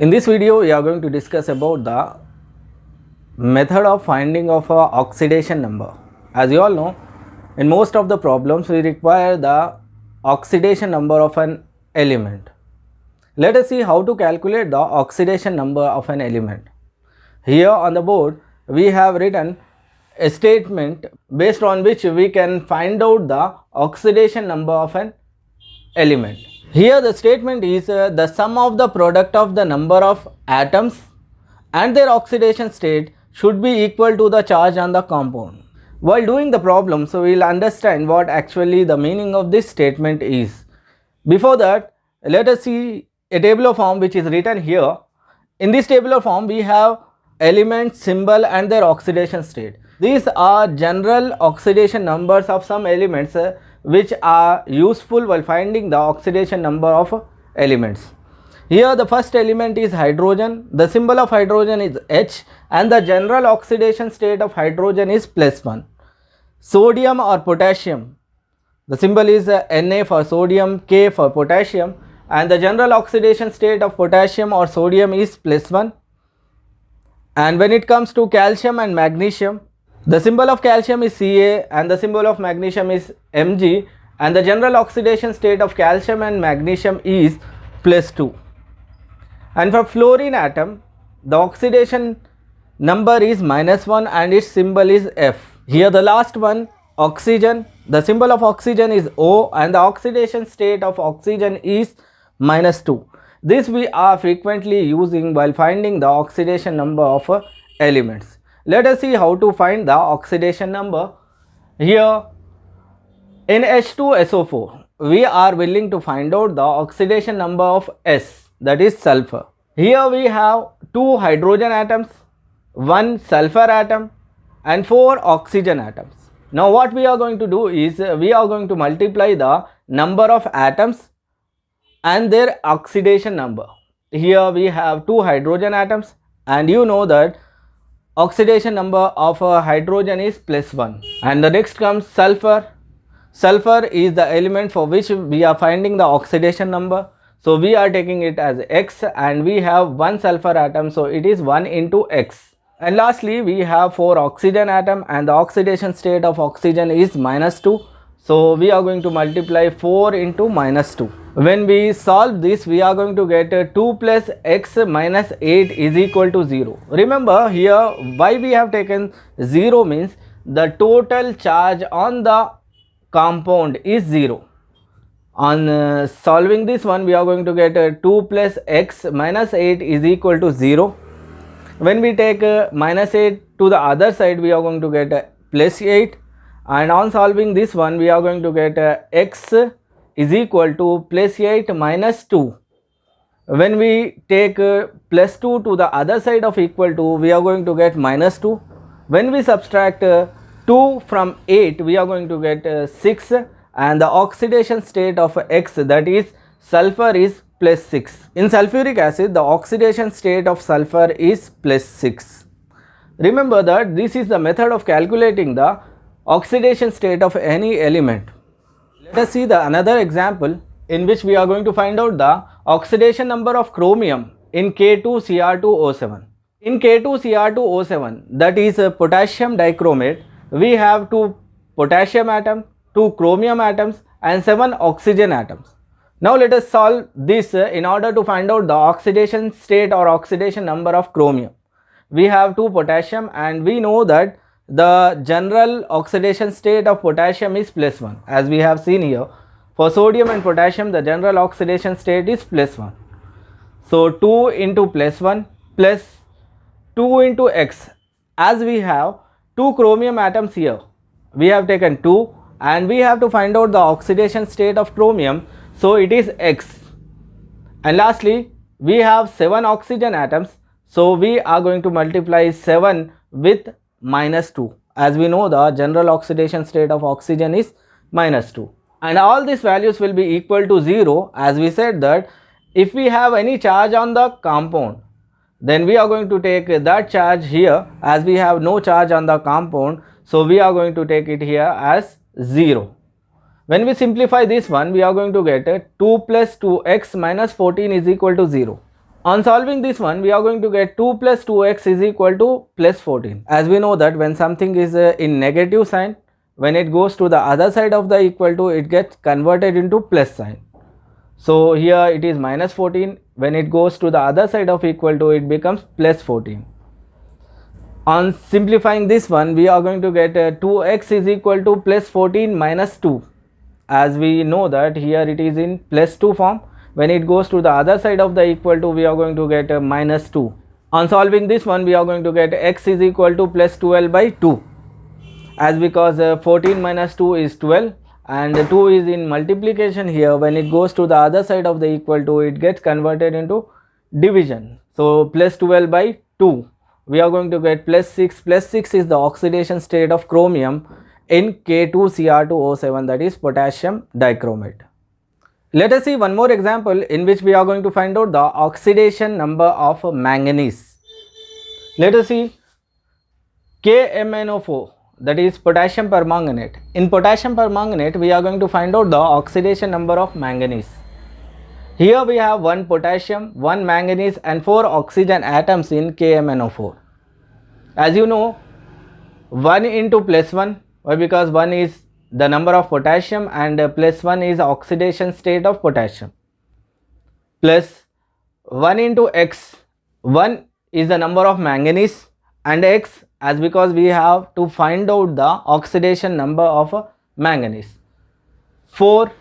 In this video, we are going to discuss about the method of finding of a oxidation number. As you all know, in most of the problems we require the oxidation number of an element. Let us see how to calculate the oxidation number of an element. Here on the board we have written a statement based on which we can find out the oxidation number of an element. Here the statement is the sum of the product of the number of atoms and their oxidation state should be equal to the charge on the compound. While doing the problem, so we will understand what actually the meaning of this statement is. Before that, let us see a tabular form which is written here. In this tabular form we have element, symbol and their oxidation state. These are general oxidation numbers of some elements which are useful while finding the oxidation number of elements. Here the first element is hydrogen. The symbol of hydrogen is H and the general oxidation state of hydrogen is +1. Sodium or potassium, the symbol is Na for sodium, K for potassium, and the general oxidation state of potassium or sodium is +1. And when it comes to calcium and magnesium, the symbol of calcium is Ca and the symbol of magnesium is Mg, and the general oxidation state of calcium and magnesium is +2. And for fluorine atom, the oxidation number is -1 and its symbol is F. Here the last one, oxygen, the symbol of oxygen is O and the oxidation state of oxygen is -2. This we are frequently using while finding the oxidation number of elements. Let us see how to find the oxidation number. Here in H2SO4 we are willing to find out the oxidation number of S, that is sulfur. Here we have 2 hydrogen atoms, 1 sulfur atom and 4 oxygen atoms. Now what we are going to do is we are going to multiply the number of atoms and their oxidation number. Here we have 2 hydrogen atoms and you know that oxidation number of hydrogen is +1. And the next comes sulfur. Sulfur is the element for which we are finding the oxidation number. So we are taking it as X and we have 1 sulfur atom, so it is 1 into X. And lastly we have 4 oxygen atom and the oxidation state of oxygen is -2. So we are going to multiply 4 into -2. When we solve this, we are going to get 2 plus x minus 8 is equal to 0. Remember here why we have taken 0 means the total charge on the compound is 0. On solving this one, we are going to get 2 plus x minus 8 is equal to 0. When we take -8 to the other side, we are going to get +8, and on solving this one we are going to get x is equal to +8 minus 2. When we take +2 to the other side of equal to, we are going to get -2. When we subtract 2 from 8, we are going to get 6, and the oxidation state of X, that is sulfur, is +6. In sulfuric acid, the oxidation state of sulfur is +6. Remember that this is the method of calculating the oxidation state of any element. Let us see the another example in which we are going to find out the oxidation number of chromium in K2Cr2O7. In K2Cr2O7, that is potassium dichromate, we have 2 potassium atoms, 2 chromium atoms and 7 oxygen atoms. Now let us solve this in order to find out the oxidation state or oxidation number of chromium. We have 2 potassium and we know that the general oxidation state of potassium is +1, as we have seen here. For sodium and potassium, the general oxidation state is +1. So 2 into +1 plus 2 into x. As we have 2 chromium atoms here, we have taken 2 and we have to find out the oxidation state of chromium, so it is x. And lastly we have 7 oxygen atoms, so we are going to multiply 7 with -2, as we know the general oxidation state of oxygen is -2, and all these values will be equal to 0, as we said that if we have any charge on the compound, then we are going to take that charge here, as we have no charge on the compound, so we are going to take it here as 0. When we simplify this one, we are going to get 2 plus 2x minus 14 is equal to 0. On solving this one, we are going to get 2 plus 2x is equal to plus 14. As we know that when something is in negative sign, when it goes to the other side of the equal to, it gets converted into plus sign. So here it is minus 14. When it goes to the other side of equal to, it becomes plus 14. On simplifying this one, we are going to get 2x is equal to plus 14 minus 2. As we know that here it is in plus 2 form. When it goes to the other side of the equal to, we are going to get minus 2. On solving this one, we are going to get x is equal to plus 12 by 2. As because 14 minus 2 is 12 and 2 is in multiplication here. When it goes to the other side of the equal to, it gets converted into division. So plus 12 by 2. We are going to get plus 6. Plus 6 is the oxidation state of chromium in K2Cr2O7, that is potassium dichromate. Let us see one more example in which we are going to find out the oxidation number of manganese. Let us see KMnO4, that is potassium permanganate. In potassium permanganate, we are going to find out the oxidation number of manganese. Here we have 1 potassium, 1 manganese and 4 oxygen atoms in KMnO4. As you know, 1 into plus 1, why? Because 1 is the number of potassium and plus 1 is oxidation state of potassium, plus 1 into x, 1 is the number of manganese and x, as because we have to find out the oxidation number of manganese, 4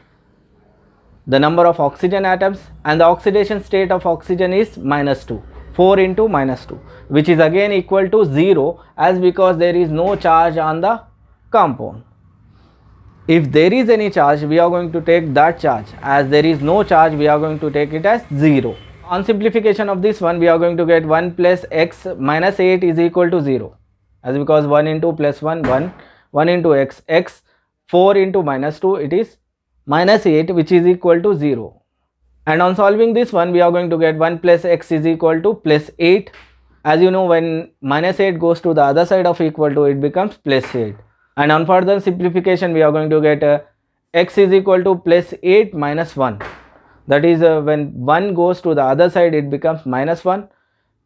the number of oxygen atoms and the oxidation state of oxygen is minus 2. 4 into minus 2, which is again equal to 0, as because there is no charge on the compound. If there is any charge, we are going to take that charge. As there is no charge, we are going to take it as 0. On simplification of this one, we are going to get 1 plus x minus 8 is equal to 0. As because 1 into plus 1, 1 into x, 4 into minus 2, it is minus 8, which is equal to 0. And on solving this one, we are going to get 1 plus x is equal to plus 8. As you know, when minus 8 goes to the other side of equal to, it becomes plus 8. And on further simplification, we are going to get x is equal to plus 8 minus 1. That is when 1 goes to the other side, it becomes minus 1.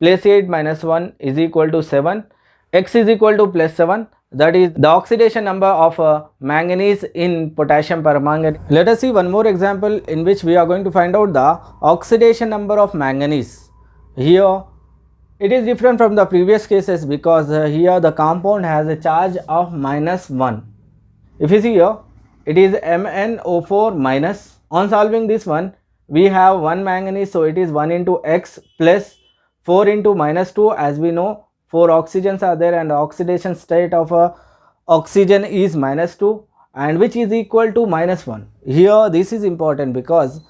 Plus 8 minus 1 is equal to 7. X is equal to plus 7. That is the oxidation number of manganese in potassium permanganate. Let us see one more example in which we are going to find out the oxidation number of manganese. Here it is different from the previous cases because here the compound has a charge of minus 1. If you see here, it is MnO4 minus. On solving this one, we have 1 manganese, so it is 1 into x plus 4 into minus 2. As we know, 4 oxygens are there and the oxidation state of oxygen is minus 2, and which is equal to minus 1. Here this is important because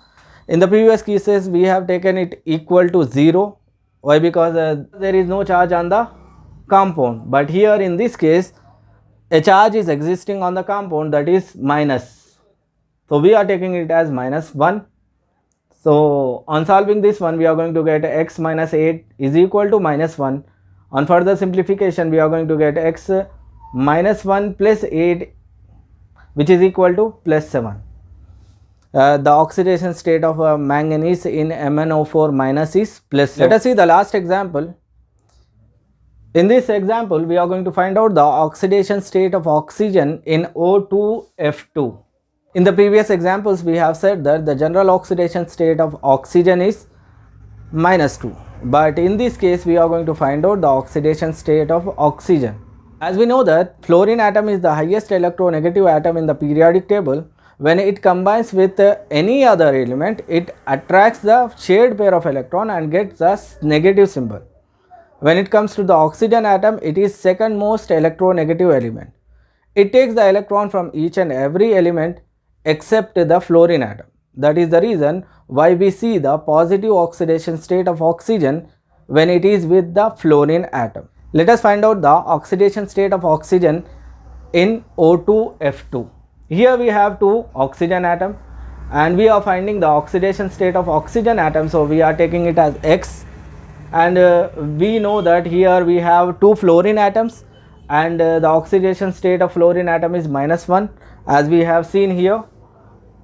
in the previous cases we have taken it equal to 0. Why? Because there is no charge on the compound, but here in this case a charge is existing on the compound, that is minus. So we are taking it as minus 1. So on solving this one, we are going to get x minus 8 is equal to minus 1. On further simplification, we are going to get x minus 1 plus 8, which is equal to plus 7. The oxidation state of manganese in MnO4 minus is plus 7. Let us see the last example. In this example, we are going to find out the oxidation state of oxygen in O2F2. In the previous examples, we have said that the general oxidation state of oxygen is minus 2. But in this case, we are going to find out the oxidation state of oxygen. As we know that fluorine atom is the highest electronegative atom in the periodic table. When it combines with any other element, it attracts the shared pair of electron and gets the negative symbol. When it comes to the oxygen atom, it is second most electronegative element. It takes the electron from each and every element except the fluorine atom. That is the reason why we see the positive oxidation state of oxygen when it is with the fluorine atom. Let us find out the oxidation state of oxygen in O2F2. Here we have 2 oxygen atom and we are finding the oxidation state of oxygen atom, so we are taking it as X, and we know that here we have 2 fluorine atoms and the oxidation state of fluorine atom is minus 1, as we have seen here.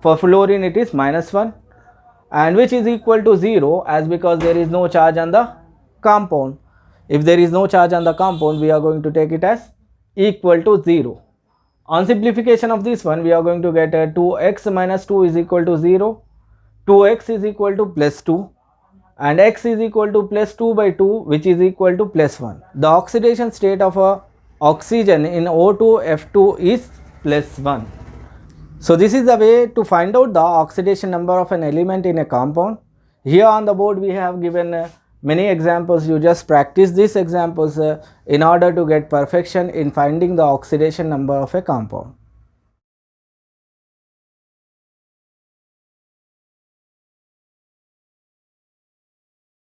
For fluorine it is minus 1, and which is equal to 0 as because there is no charge on the compound. If there is no charge on the compound, we are going to take it as equal to 0. On simplification of this one, we are going to get 2x minus 2 is equal to 0, 2x is equal to plus 2, and x is equal to plus 2 by 2, which is equal to plus 1. The oxidation state of a oxygen in O2F2 is plus 1. So this is the way to find out the oxidation number of an element in a compound. Here on the board we have given many examples. You just practice these examples in order to get perfection in finding the oxidation number of a compound.